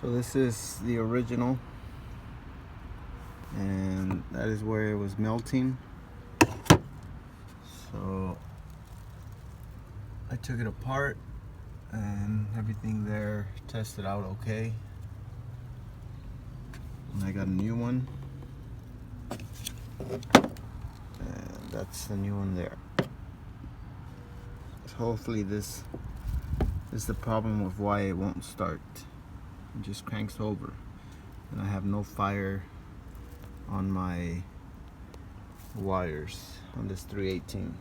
So this is the original, and that is where it was melting. So I took it apart and everything there tested out okay, and I got a new one, and that's the new one there. So hopefully this is the problem with why it won't start. It just cranks over, and I have no fire on my wires on this 318.